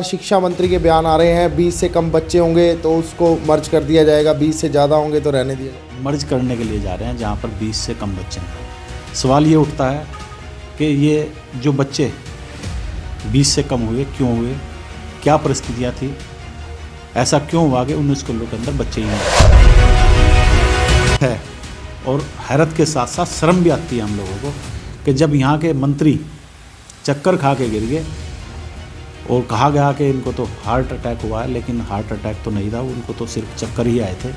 शिक्षा मंत्री के बयान आ रहे हैं 20 से कम बच्चे होंगे तो उसको मर्ज कर दिया जाएगा, 20 से ज़्यादा होंगे तो रहने दिया जाएगा। मर्ज करने के लिए जा रहे हैं जहाँ पर 20 से कम बच्चे हैं। सवाल ये उठता है कि ये जो बच्चे 20 से कम हुए क्यों हुए, क्या परिस्थितियाँ थी, ऐसा क्यों हुआ कि उन स्कूलों के अंदर बच्चे ही नहीं है। और हैरत के साथ साथ शर्म भी आती है हम लोगों को कि जब यहाँ के मंत्री चक्कर खा के गिर गए और कहा गया कि इनको तो हार्ट अटैक हुआ है, लेकिन हार्ट अटैक तो नहीं था, उनको तो सिर्फ चक्कर ही आए थे।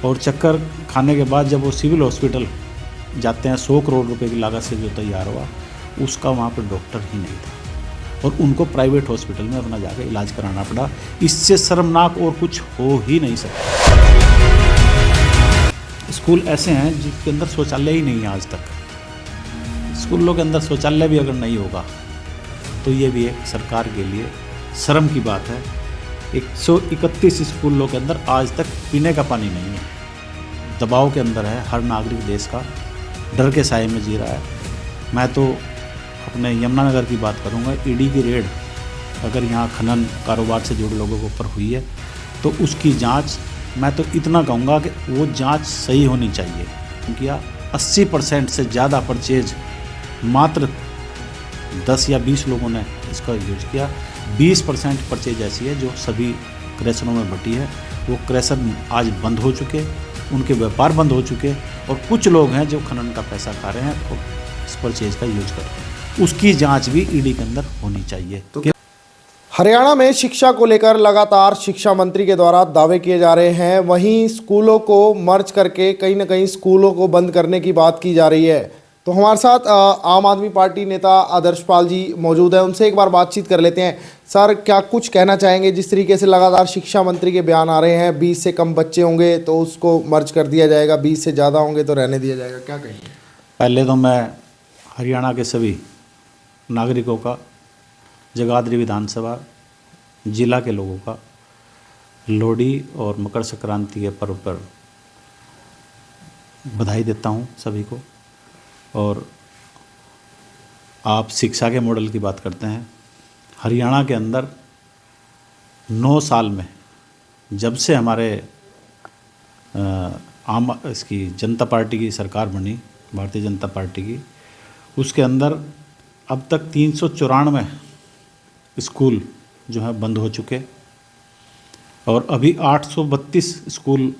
और चक्कर खाने के बाद जब वो सिविल हॉस्पिटल जाते हैं 100 करोड़ रुपए की लागत से जो तैयार हुआ, उसका वहाँ पर डॉक्टर ही नहीं था और उनको प्राइवेट हॉस्पिटल में अपना जाकर इलाज कराना पड़ा। इससे शर्मनाक और कुछ हो ही नहीं सकता। स्कूल ऐसे हैं जिसके अंदर शौचालय ही नहीं है आज तक। स्कूलों के अंदर शौचालय भी अगर नहीं होगा तो ये भी एक सरकार के लिए शर्म की बात है। 131 स्कूलों के अंदर आज तक पीने का पानी नहीं है। दबाव के अंदर है हर नागरिक देश का, डर के साए में जी रहा है। मैं तो अपने यमुनानगर की बात करूंगा। ईडी की रेड अगर यहाँ खनन कारोबार से जुड़े लोगों के ऊपर हुई है तो उसकी जांच, मैं तो इतना कहूँगा कि वो जांच सही होनी चाहिए। क्योंकि 80% से ज़्यादा परचेज मात्र 10 या 20 लोगों ने इसका यूज किया। 20% परचेज ऐसी है जो सभी क्रैशरों में बटी है। वो क्रैशर आज बंद हो चुके, उनके व्यापार बंद हो चुके और कुछ लोग हैं जो खनन का पैसा खा रहे हैं और इस परचेज का यूज कर रहे हैं। उसकी जांच भी ईडी के अंदर होनी चाहिए। तो हरियाणा में शिक्षा को लेकर लगातार शिक्षा मंत्री के द्वारा दावे किए जा रहे हैं। वहीं स्कूलों को मर्ज करके कहीं ना कहीं स्कूलों को बंद करने की बात की जा रही है। तो हमारे साथ आम आदमी पार्टी नेता आदर्शपाल जी मौजूद हैं, उनसे एक बार बातचीत कर लेते हैं। सर, क्या कुछ कहना चाहेंगे? जिस तरीके से लगातार शिक्षा मंत्री के बयान आ रहे हैं 20 से कम बच्चे होंगे तो उसको मर्ज कर दिया जाएगा, 20 से ज़्यादा होंगे तो रहने दिया जाएगा, क्या कहेंगे? पहले तो मैं हरियाणा के सभी नागरिकों का, जगाधरी विधानसभा जिला के लोगों का लोहड़ी और मकर संक्रांति के पर्व पर बधाई देता हूं सभी को। और आप शिक्षा के मॉडल की बात करते हैं। हरियाणा के अंदर 9 साल में जब से हमारे इसकी जनता पार्टी की सरकार बनी, भारतीय जनता पार्टी की, उसके अंदर अब तक 394 स्कूल जो है बंद हो चुके और अभी 832 स्कूल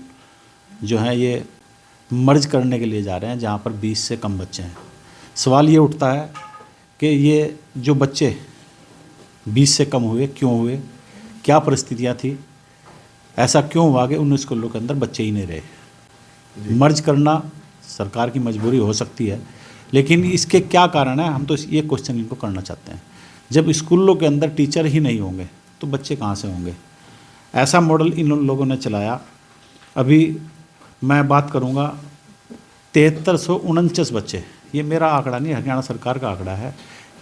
जो हैं ये मर्ज करने के लिए जा रहे हैं जहाँ पर 20 से कम बच्चे हैं। सवाल ये उठता है कि ये जो बच्चे 20 से कम हुए क्यों हुए, क्या परिस्थितियाँ थी, ऐसा क्यों हुआ कि उन स्कूलों के अंदर बच्चे ही नहीं रहे। मर्ज करना सरकार की मजबूरी हो सकती है, लेकिन इसके क्या कारण है, हम तो ये क्वेश्चन इनको करना चाहते हैं। जब स्कूलों के अंदर टीचर ही नहीं होंगे तो बच्चे कहाँ से होंगे? ऐसा मॉडल इन लोगों ने चलाया। अभी मैं बात करूँगा 7349 बच्चे, ये मेरा आंकड़ा नहीं, हरियाणा सरकार का आंकड़ा है।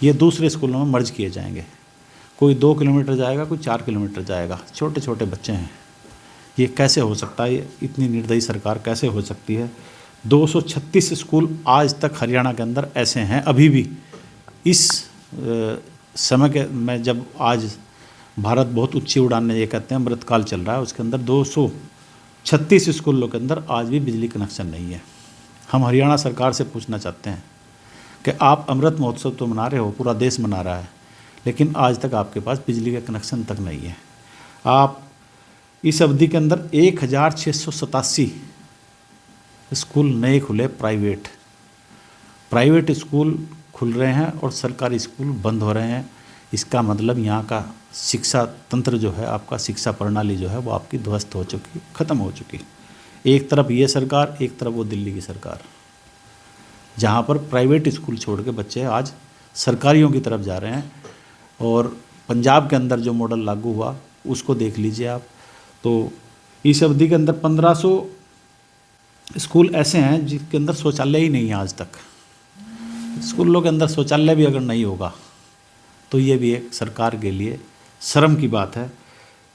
ये दूसरे स्कूलों में मर्ज किए जाएंगे। कोई 2 किलोमीटर जाएगा, कोई 4 किलोमीटर जाएगा। छोटे छोटे बच्चे हैं। ये कैसे हो सकता है? ये इतनी निर्दयी सरकार कैसे हो सकती है? 236 स्कूल आज तक हरियाणा के अंदर ऐसे हैं अभी भी। इस समय के में जब आज भारत बहुत ऊंची उड़ान ये कहते हैं अमृतकाल चल रहा है, उसके अंदर 236 स्कूलों के अंदर आज भी बिजली कनेक्शन नहीं है। हम हरियाणा सरकार से पूछना चाहते हैं कि आप अमृत महोत्सव तो मना रहे हो, पूरा देश मना रहा है, लेकिन आज तक आपके पास बिजली का कनेक्शन तक नहीं है। आप इस अवधि के अंदर 1687 स्कूल नए खुले, प्राइवेट स्कूल खुल रहे हैं और सरकारी स्कूल बंद हो रहे हैं। इसका मतलब यहाँ का शिक्षा तंत्र जो है, आपका शिक्षा प्रणाली जो है वो आपकी ध्वस्त हो चुकी, ख़त्म हो चुकी। एक तरफ ये सरकार, एक तरफ वो दिल्ली की सरकार, जहाँ पर प्राइवेट स्कूल छोड़ के बच्चे आज सरकारियों की तरफ जा रहे हैं। और पंजाब के अंदर जो मॉडल लागू हुआ उसको देख लीजिए आप, तो इस अवधि के अंदर 1500 स्कूल ऐसे हैं जिसके अंदर शौचालय ही नहीं है आज तक। स्कूलों के अंदर शौचालय भी अगर नहीं होगा तो ये भी एक सरकार के लिए शर्म की बात है।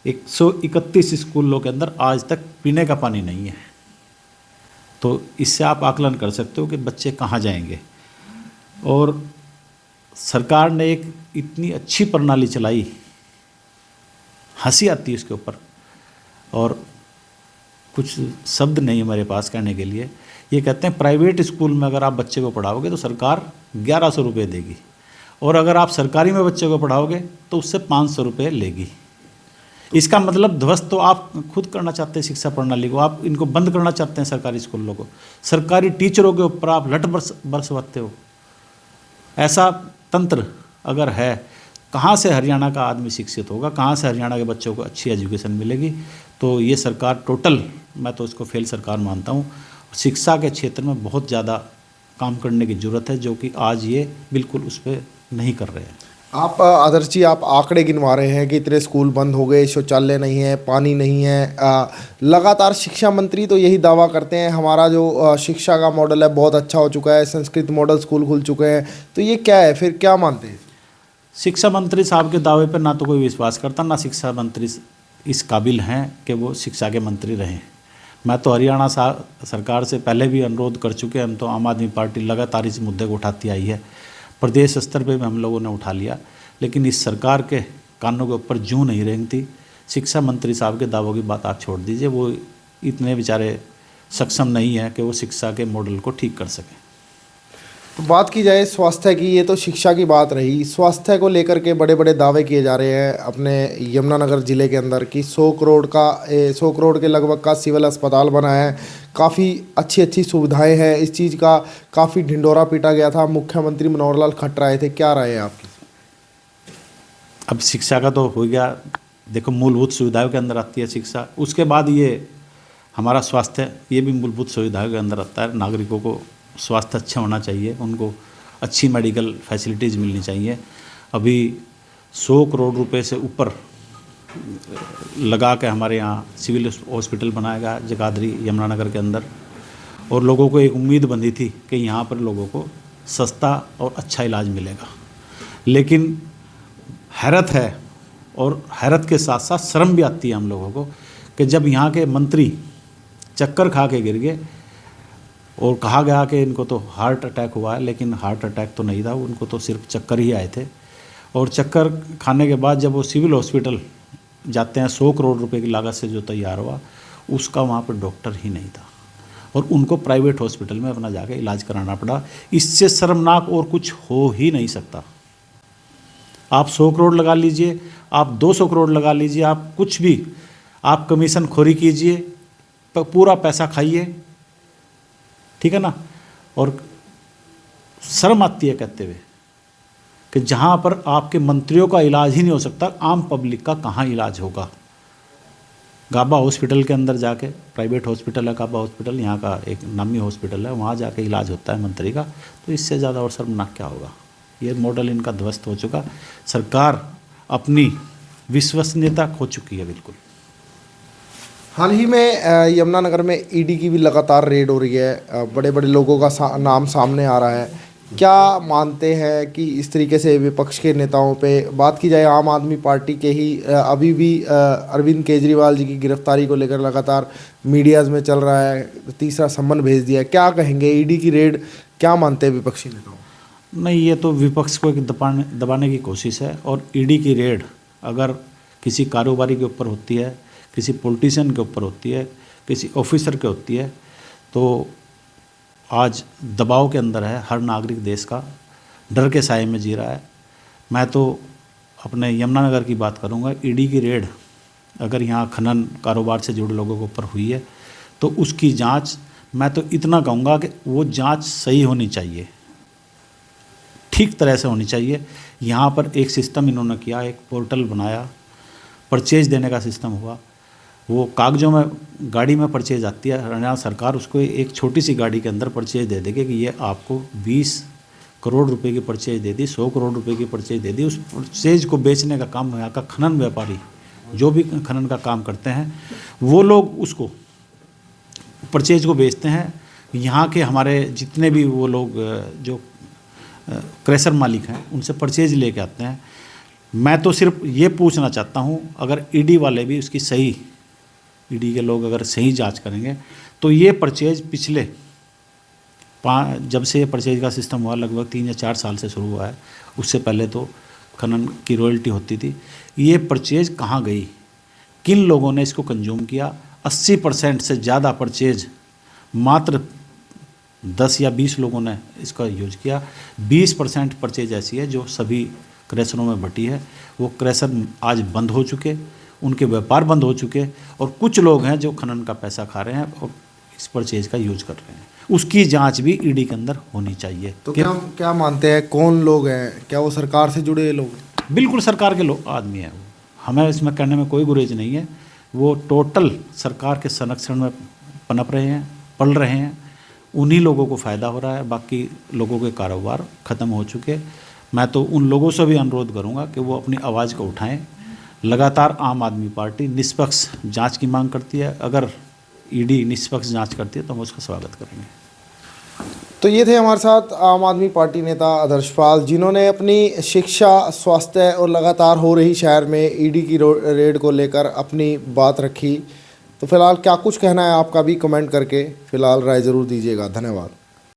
131 स्कूलों के अंदर आज तक पीने का पानी नहीं है। तो इससे आप आकलन कर सकते हो कि बच्चे कहाँ जाएंगे। और सरकार ने एक इतनी अच्छी प्रणाली चलाई हंसी आती है उसके ऊपर, और कुछ शब्द नहीं है मेरे पास कहने के लिए। ये कहते हैं प्राइवेट स्कूल में अगर आप बच्चे को पढ़ाओगे तो सरकार 1100 रुपये देगी, और अगर आप सरकारी में बच्चे को पढ़ाओगे तो उससे 500 रुपये लेगी। इसका मतलब ध्वस्त तो आप खुद करना चाहते हैं शिक्षा प्रणाली को, आप इनको बंद करना चाहते हैं सरकारी स्कूलों को, सरकारी टीचरों के ऊपर आप लठ बरसवाते हो। ऐसा तंत्र अगर है, कहाँ से हरियाणा का आदमी शिक्षित होगा, कहाँ से हरियाणा के बच्चों को अच्छी एजुकेशन मिलेगी? तो ये सरकार टोटल, मैं तो इसको फेल सरकार मानता हूँ। शिक्षा के क्षेत्र में बहुत ज़्यादा काम करने की ज़रूरत है, जो कि आज ये बिल्कुल उस पर नहीं कर रहे हैं। आप आदर्श जी, आप आंकड़े गिनवा रहे हैं कि इतने स्कूल बंद हो गए, शौचालय नहीं है, पानी नहीं है। लगातार शिक्षा मंत्री तो यही दावा करते हैं हमारा जो शिक्षा का मॉडल है बहुत अच्छा हो चुका है, संस्कृत मॉडल स्कूल खुल चुके हैं। तो ये क्या है, फिर क्या मानते हैं? शिक्षा मंत्री साहब के दावे पर ना तो कोई विश्वास करता, ना शिक्षा मंत्री इस काबिल हैं कि वो शिक्षा के मंत्री रहें। मैं तो हरियाणा सरकार से पहले भी अनुरोध कर चुके हैं, हम तो आम आदमी पार्टी लगातार इस मुद्दे को उठाती आई है, प्रदेश स्तर पे भी हम लोगों ने उठा लिया, लेकिन इस सरकार के कानों के ऊपर जूं नहीं रेंगती। शिक्षा मंत्री साहब के दावों की बात आप छोड़ दीजिए, वो इतने बेचारे सक्षम नहीं है कि वो शिक्षा के मॉडल को ठीक कर सकें। तो बात की जाए स्वास्थ्य की, ये तो शिक्षा की बात रही। स्वास्थ्य को लेकर के बड़े बड़े दावे किए जा रहे हैं अपने यमुनानगर ज़िले के अंदर कि 100 करोड़ के लगभग का सिविल अस्पताल बना है, काफ़ी अच्छी अच्छी सुविधाएं हैं। इस चीज़ का काफ़ी ढिंढोरा पीटा गया था, मुख्यमंत्री मनोहर लाल खट्टर आए थे। क्या राय है आपकी? अब शिक्षा का तो हो गया, देखो मूलभूत सुविधाओं के अंदर आती है शिक्षा, उसके बाद ये हमारा स्वास्थ्य, ये भी मूलभूत सुविधाओं के अंदर आता है। नागरिकों को स्वास्थ्य अच्छा होना चाहिए, उनको अच्छी मेडिकल फैसिलिटीज़ मिलनी चाहिए। अभी 100 करोड़ रुपए से ऊपर लगा के हमारे यहाँ सिविल हॉस्पिटल बनाया गया जगाधरी यमुनानगर के अंदर, और लोगों को एक उम्मीद बंधी थी कि यहाँ पर लोगों को सस्ता और अच्छा इलाज मिलेगा। लेकिन हैरत है, और हैरत के साथ साथ शर्म भी आती है हम लोगों को कि जब यहाँ के मंत्री चक्कर खा के गिर गए और कहा गया कि इनको तो हार्ट अटैक हुआ है, लेकिन हार्ट अटैक तो नहीं था, उनको तो सिर्फ चक्कर ही आए थे। और चक्कर खाने के बाद जब वो सिविल हॉस्पिटल जाते हैं 100 करोड़ रुपए की लागत से जो तैयार हुआ, उसका वहाँ पर डॉक्टर ही नहीं था, और उनको प्राइवेट हॉस्पिटल में अपना जाके इलाज कराना पड़ा। इससे शर्मनाक और कुछ हो ही नहीं सकता। आप 100 करोड़ लगा लीजिए, आप 200 करोड़ लगा लीजिए, आप कुछ भी, आप कमीशन खोरी कीजिए, पूरा पैसा खाइए, ठीक है ना। और शर्म आती है कहते हुए कि जहाँ पर आपके मंत्रियों का इलाज ही नहीं हो सकता, आम पब्लिक का कहाँ इलाज होगा। गाबा हॉस्पिटल के अंदर जाके, प्राइवेट हॉस्पिटल है गाबा हॉस्पिटल, यहाँ का एक नामी हॉस्पिटल है, वहाँ जाके इलाज होता है मंत्री का, तो इससे ज़्यादा और शर्मनाक क्या होगा। ये मॉडल इनका ध्वस्त हो चुका, सरकार अपनी विश्वसनीयता खो चुकी है बिल्कुल। हाल ही में यमुनानगर में ईडी की भी लगातार रेड हो रही है, बड़े बड़े लोगों का नाम सामने आ रहा है। क्या मानते हैं कि इस तरीके से विपक्ष के नेताओं पे, बात की जाए आम आदमी पार्टी के ही, अभी भी अरविंद केजरीवाल जी की गिरफ्तारी को लेकर लगातार मीडियाज़ में चल रहा है, तीसरा सम्मन भेज दिया है, क्या कहेंगे? ईडी की रेड क्या मानते हैं विपक्षी नेताओं? नहीं, ये तो विपक्ष को एक दबाने की कोशिश है। और ईडी की रेड अगर किसी कारोबारी के ऊपर होती है, किसी पॉलिटिशियन के ऊपर होती है, किसी ऑफिसर के होती है, तो आज दबाव के अंदर है हर नागरिक देश का, डर के साए में जी रहा है। मैं तो अपने यमुनानगर की बात करूंगा, ईडी की रेड अगर यहाँ खनन कारोबार से जुड़े लोगों के ऊपर हुई है तो उसकी जांच, मैं तो इतना कहूँगा कि वो जांच सही होनी चाहिए, ठीक तरह से होनी चाहिए। यहाँ पर एक सिस्टम इन्होंने किया, एक पोर्टल बनाया, परचेज देने का सिस्टम हुआ, वो कागजों में गाड़ी में परचेज आती है, हरियाणा सरकार उसको एक छोटी सी गाड़ी के अंदर परचेज दे देगी कि ये आपको 20 करोड़ रुपए की परचेज दे दी, 100 करोड़ रुपए की परचेज दे दी। उस परचेज को बेचने का काम यहाँ का खनन व्यापारी, जो भी खनन का काम करते हैं, वो लोग उसको परचेज को बेचते हैं। यहाँ के हमारे जितने भी वो लोग जो क्रैशर मालिक हैं, उनसे परचेज लेके आते हैं। मैं तो सिर्फ ये पूछना चाहता हूँ, अगर ईडी वाले भी उसकी सही, ईडी के लोग अगर सही जांच करेंगे तो ये परचेज पिछले जब से ये परचेज का सिस्टम हुआ, लगभग 3 या 4 साल से शुरू हुआ है, उससे पहले तो खनन की रॉयल्टी होती थी, ये परचेज कहाँ गई, किन लोगों ने इसको कंज्यूम किया। 80% से ज़्यादा परचेज मात्र 10 या 20 लोगों ने इसका यूज किया। 20% परचेज ऐसी है जो सभी क्रैशरों में बटी है। वो क्रैशर आज बंद हो चुके, उनके व्यापार बंद हो चुके, और कुछ लोग हैं जो खनन का पैसा खा रहे हैं और इस परचेज का यूज कर रहे हैं। उसकी जांच भी ईडी के अंदर होनी चाहिए। तो क्या मानते हैं, कौन लोग हैं? क्या वो सरकार से जुड़े लोग हैं? बिल्कुल सरकार के लोग आदमी हैं वो, हमें इसमें कहने में कोई गुरेज नहीं है। वो टोटल सरकार के संरक्षण में पनप रहे हैं, पल रहे हैं, उन्हीं लोगों को फ़ायदा हो रहा है, बाकी लोगों के कारोबार ख़त्म हो चुके। मैं तो उन लोगों से भी अनुरोध करूंगा कि वो अपनी आवाज़ को उठाएं। लगातार आम आदमी पार्टी निष्पक्ष जांच की मांग करती है। अगर ईडी निष्पक्ष जांच करती है तो हम उसका स्वागत करेंगे। तो ये थे हमारे साथ आम आदमी पार्टी नेता आदर्श पाल, जिन्होंने अपनी शिक्षा, स्वास्थ्य और लगातार हो रही शहर में ईडी की रेड को लेकर अपनी बात रखी। तो फिलहाल क्या कुछ कहना है आपका भी कमेंट करके फिलहाल राय ज़रूर दीजिएगा। धन्यवाद।